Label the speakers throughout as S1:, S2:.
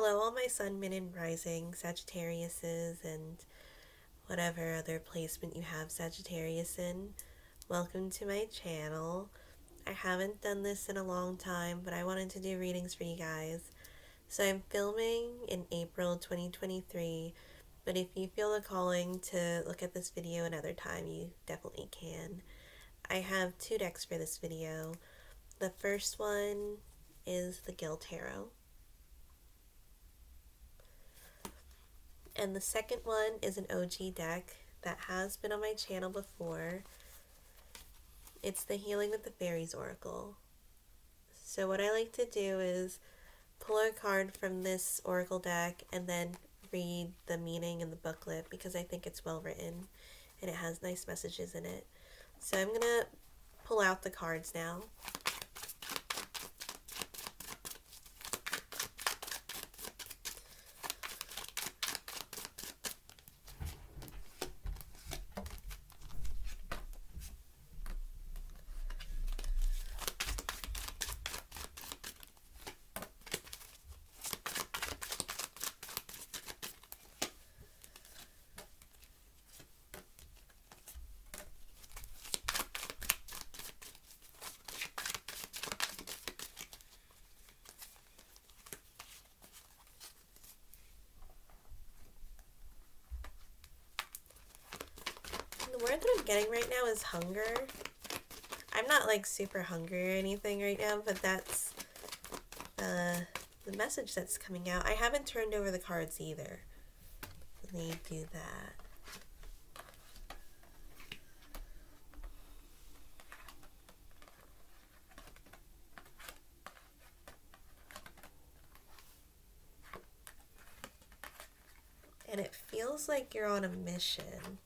S1: Hello, all my sun, moon, and rising Sagittariuses and whatever other placement you have Sagittarius in. Welcome to my channel. I haven't done this in a long time, but I wanted to do readings for you guys. So I'm filming in April 2023, but if you feel a calling to look at this video another time, you definitely can. I have two decks for this video. The first one is the Gil Tarot. And the second one is an OG deck that has been on my channel before. It's the Healing with the Fairies Oracle. So what I like to do is pull a card from this oracle deck and then read the meaning in the booklet because I think it's well written and it has nice messages in it. So I'm going to pull out the cards now. The word that I'm getting right now is hunger. I'm not like super hungry or anything right now, but that's the message that's coming out. I haven't turned over the cards either. Let me do that. And it feels like you're on a mission.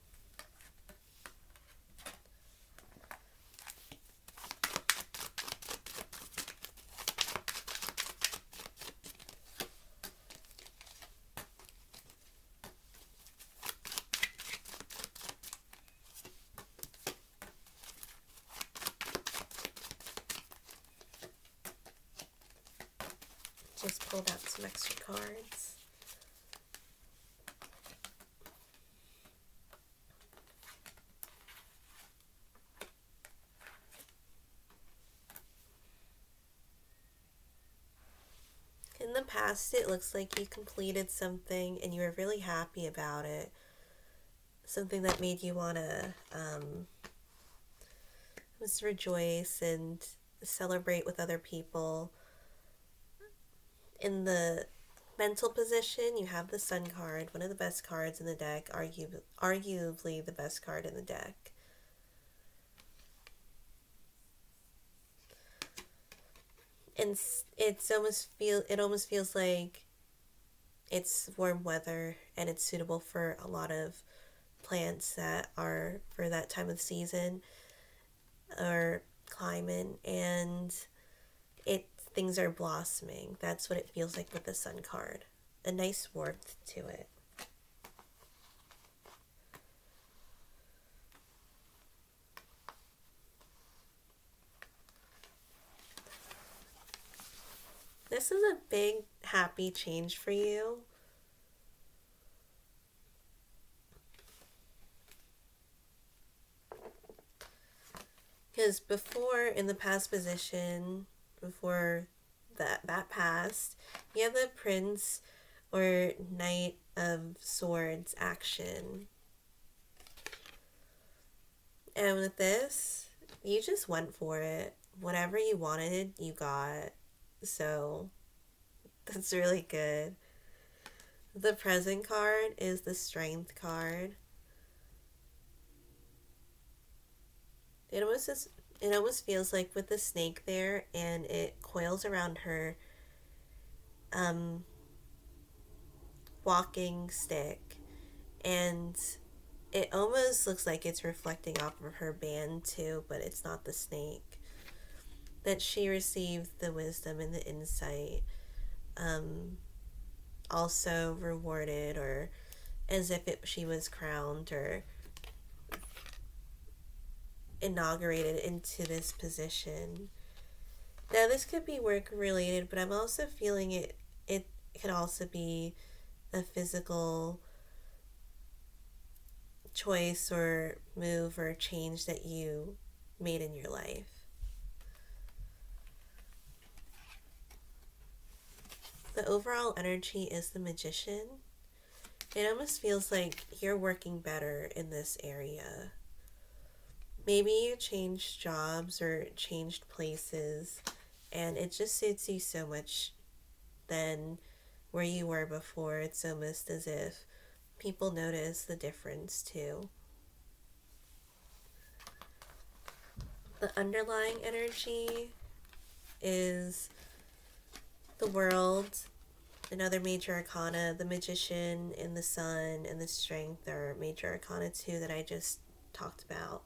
S1: Just pulled out some extra cards. In the past, it looks like you completed something and you were really happy about it. Something that made you want to just rejoice and celebrate with other people. In the mental position, you have the Sun card, one of the best cards in the deck, arguably the best card in the deck. And it almost feels like it's warm weather and it's suitable for a lot of plants that are for that time of season or climate, and things are blossoming. That's what it feels like with the Sun card. A nice warmth to it. This is a big, happy change for you. Because before, in the past position, before that passed, you have the Prince or Knight of Swords action. And with this, you just went for it. Whatever you wanted, you got. So that's really good. The present card is the Strength card. It almost feels like with the snake there and it coils around her walking stick, and it almost looks like it's reflecting off of her band too, but it's not the snake. That she received the wisdom and the insight, also rewarded, or as if she was crowned or inaugurated into this position. Now this could be work related, but I'm also feeling it could also be a physical choice or move or change that you made in your life. The overall energy is the Magician. It almost feels like you're working better in this area. Maybe you changed jobs or changed places, and it just suits you so much than where you were before. It's almost as if people notice the difference too. The underlying energy is the World, another major arcana. The Magician and the Sun and the Strength are major arcana too that I just talked about.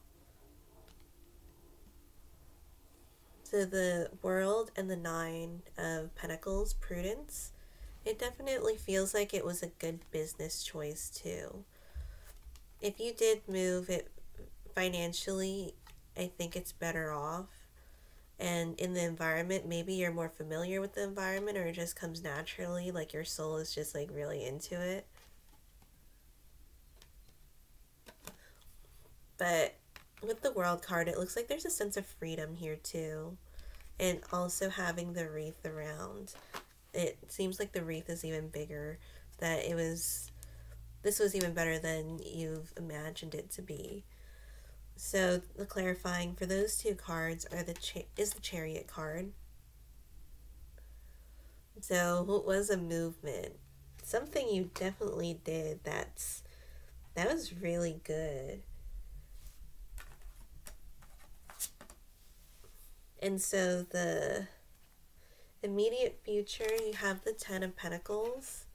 S1: So the World and the Nine of Pentacles, Prudence, it definitely feels like it was a good business choice too. If you did move it financially, I think it's better off. And in the environment, maybe you're more familiar with the environment, or it just comes naturally, like your soul is just like really into it. But with the World card, it looks like there's a sense of freedom here too. And also having the wreath around. It seems like the wreath is even bigger, that this was even better than you've imagined it to be. So the clarifying for those two cards is the Chariot card. So what was a movement? Something you definitely did that was really good. And so the immediate future, you have the Ten of Pentacles.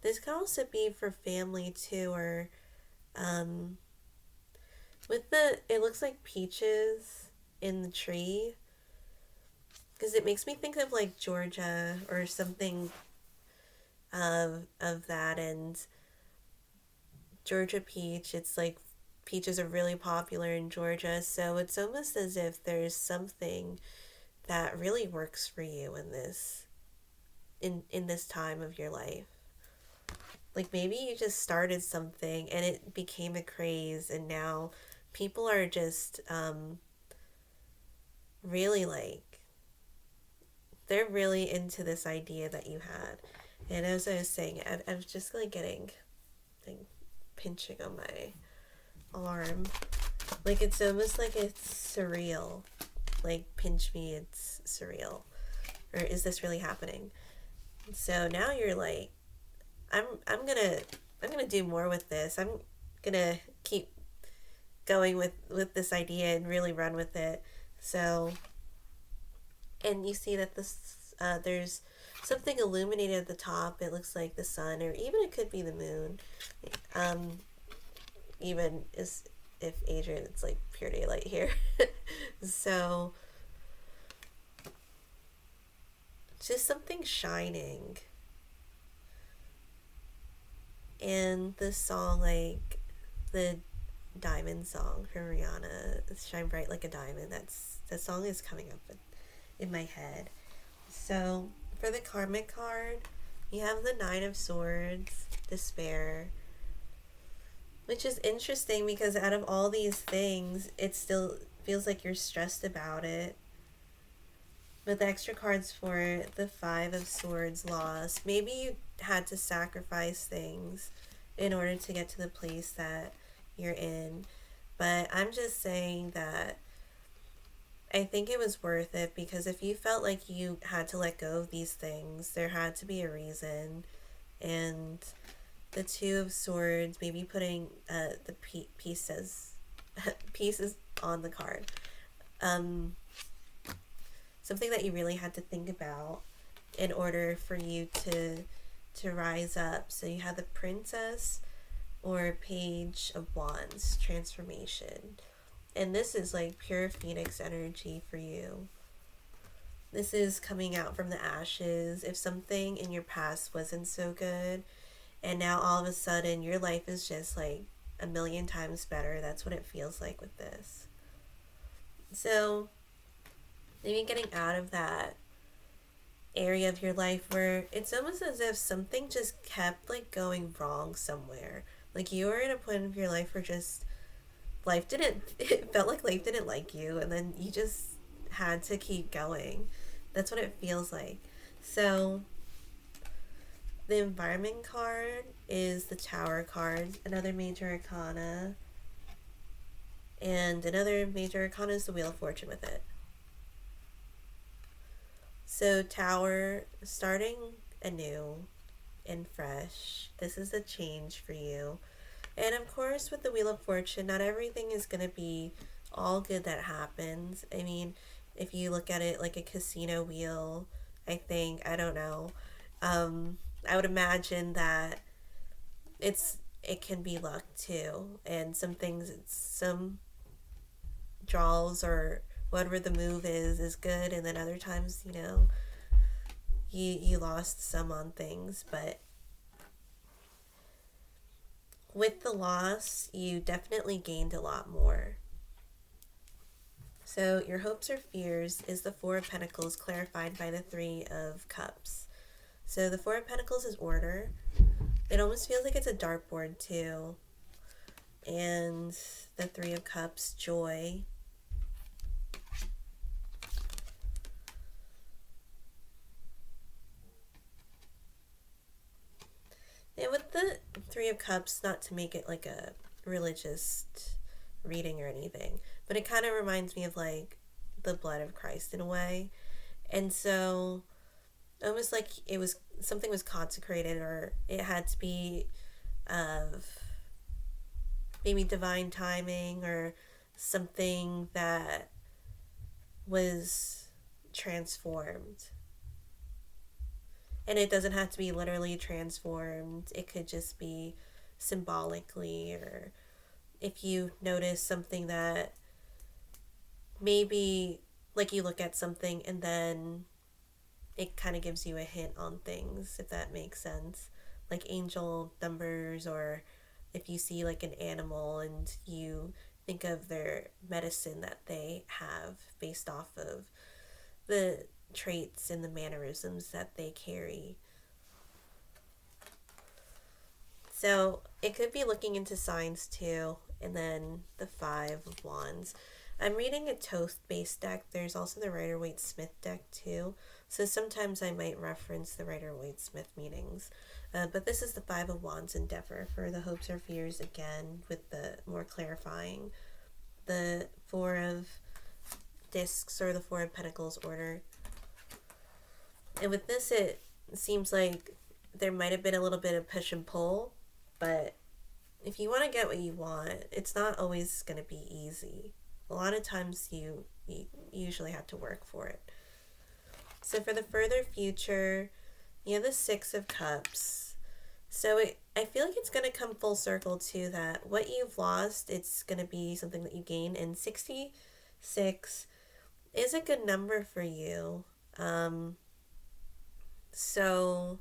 S1: This could also be for family too, or it looks like peaches in the tree, because it makes me think of like Georgia or something of that. And Georgia peach, it's like peaches are really popular in Georgia, so it's almost as if there's something that really works for you in this time of your life. Like maybe you just started something and it became a craze, and now people are just really like, they're really into this idea that you had. And as I was saying, I'm just like getting like pinching on my arm. Like it's almost like it's surreal. Like pinch me, it's surreal. Or is this really happening? So now you're like, I'm gonna do more with this. I'm gonna keep going with this idea and really run with it. So, and you see that this there's something illuminated at the top. It looks like the sun, or even it could be the moon. Even is if Adrian, it's like pure daylight here. So just something shining. And the song, like the Diamond song from Rihanna, Shine Bright Like a Diamond, that song is coming up in my head. So for the Karmic card, you have the Nine of Swords, Despair, which is interesting because out of all these things, it still feels like you're stressed about it. With the extra cards for the Five of Swords, loss. Maybe you had to sacrifice things in order to get to the place that you're in. But I'm just saying that I think it was worth it, because if you felt like you had to let go of these things, there had to be a reason. And the Two of Swords, maybe putting the pieces on the card. Something that you really had to think about in order for you to rise up. So you have the Princess or Page of Wands, transformation. And this is like pure Phoenix energy for you. This is coming out from the ashes. If something in your past wasn't so good, and now all of a sudden your life is just like a million times better, that's what it feels like with this. So maybe getting out of that area of your life where it's almost as if something just kept like going wrong somewhere. Like you were in a point of your life where just life didn't, it felt like life didn't like you, and then you just had to keep going. That's what it feels like. So the environment card is the Tower card, another major arcana, and another major arcana is the Wheel of Fortune with it. So Tower, starting anew and fresh. This is a change for you. And of course, with the Wheel of Fortune, not everything is going to be all good that happens. I mean, if you look at it like a casino wheel, I don't know. I would imagine that it can be luck too. And some things, some draws or whatever the move is good. And then other times, you lost some on things. But with the loss, you definitely gained a lot more. So your hopes or fears is the Four of Pentacles clarified by the Three of Cups. So the Four of Pentacles is order. It almost feels like it's a dartboard too. And the Three of Cups, joy. And with the Three of Cups, not to make it like a religious reading or anything, but it kind of reminds me of like the blood of Christ in a way. And so almost like it was something was consecrated, or it had to be of maybe divine timing, or something that was transformed. And it doesn't have to be literally transformed. It could just be symbolically, or if you notice something that maybe like you look at something and then it kind of gives you a hint on things, if that makes sense. Like angel numbers, or if you see like an animal and you think of their medicine that they have based off of the traits and the mannerisms that they carry. So it could be looking into signs too. And then the Five of Wands. I'm reading a Toth-based deck. There's also the Rider-Waite-Smith deck too. So sometimes I might reference the Rider-Waite-Smith meanings. But this is the Five of Wands endeavor for the hopes or fears again, with the more clarifying. The Four of Discs, or the Four of Pentacles order. And with this, it seems like there might have been a little bit of push and pull, but if you want to get what you want, it's not always going to be easy. A lot of times you usually have to work for it. So for the further future, you have the Six of Cups. So I feel like it's going to come full circle to that. What you've lost, it's going to be something that you gain. And 66 is a good number for you. So,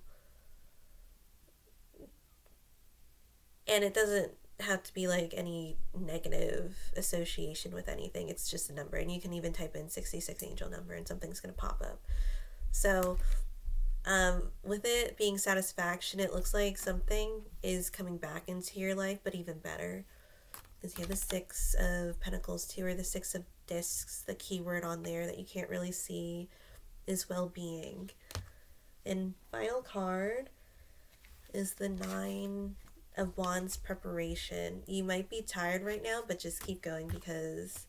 S1: and it doesn't have to be like any negative association with anything. It's just a number, and you can even type in 66 angel number and something's going to pop up. So with it being satisfaction, it looks like something is coming back into your life, but even better. Because you have the Six of Pentacles too, or the Six of Discs. The key word on there that you can't really see is well-being. And final card is the Nine of Wands, preparation. You might be tired right now, but just keep going because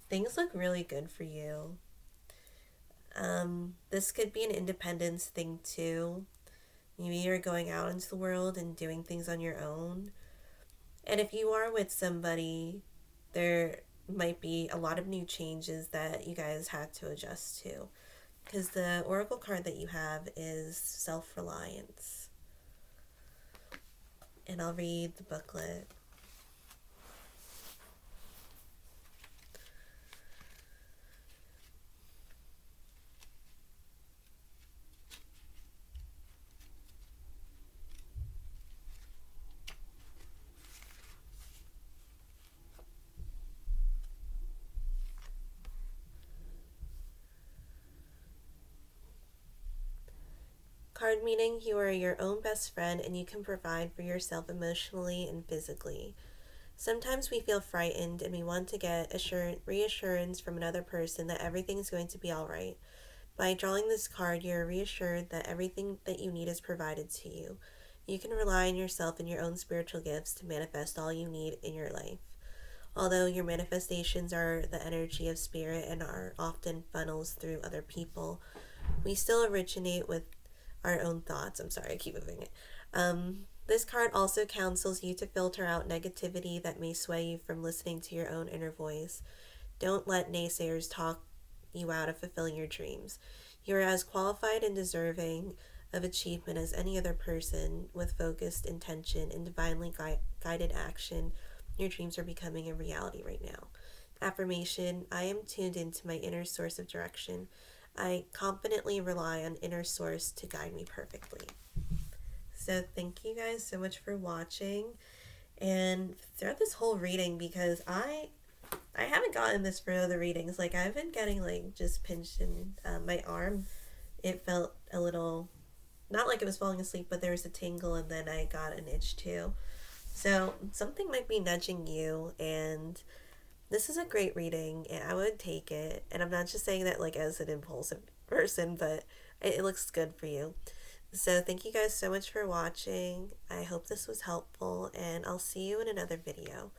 S1: things look really good for you. This could be an independence thing too. Maybe you're going out into the world and doing things on your own. And if you are with somebody, there might be a lot of new changes that you guys had to adjust to. Because the oracle card that you have is self-reliance. And I'll read the booklet. card meaning you are your own best friend and you can provide for yourself emotionally and physically. Sometimes we feel frightened and we want to get reassurance from another person that everything's going to be alright. By drawing this card, you're reassured that everything that you need is provided to you. You can rely on yourself and your own spiritual gifts to manifest all you need in your life. Although your manifestations are the energy of spirit and are often funnels through other people, we still originate with our own thoughts. I'm sorry, I keep moving it. This card also counsels you to filter out negativity that may sway you from listening to your own inner voice. Don't let naysayers talk you out of fulfilling your dreams. You are as qualified and deserving of achievement as any other person with focused intention and divinely guided action. Your dreams are becoming a reality right now. Affirmation: I am tuned into my inner source of direction. I confidently rely on inner source to guide me perfectly. So thank you guys so much for watching and throughout this whole reading, because I haven't gotten this for other readings. Like, I've been getting like just pinched in my arm. It felt a little, not like it was falling asleep, but there was a tingle, and then I got an itch too. So something might be nudging you, and this is a great reading, and I would take it. And I'm not just saying that like as an impulsive person, but it looks good for you. So thank you guys so much for watching. I hope this was helpful, and I'll see you in another video.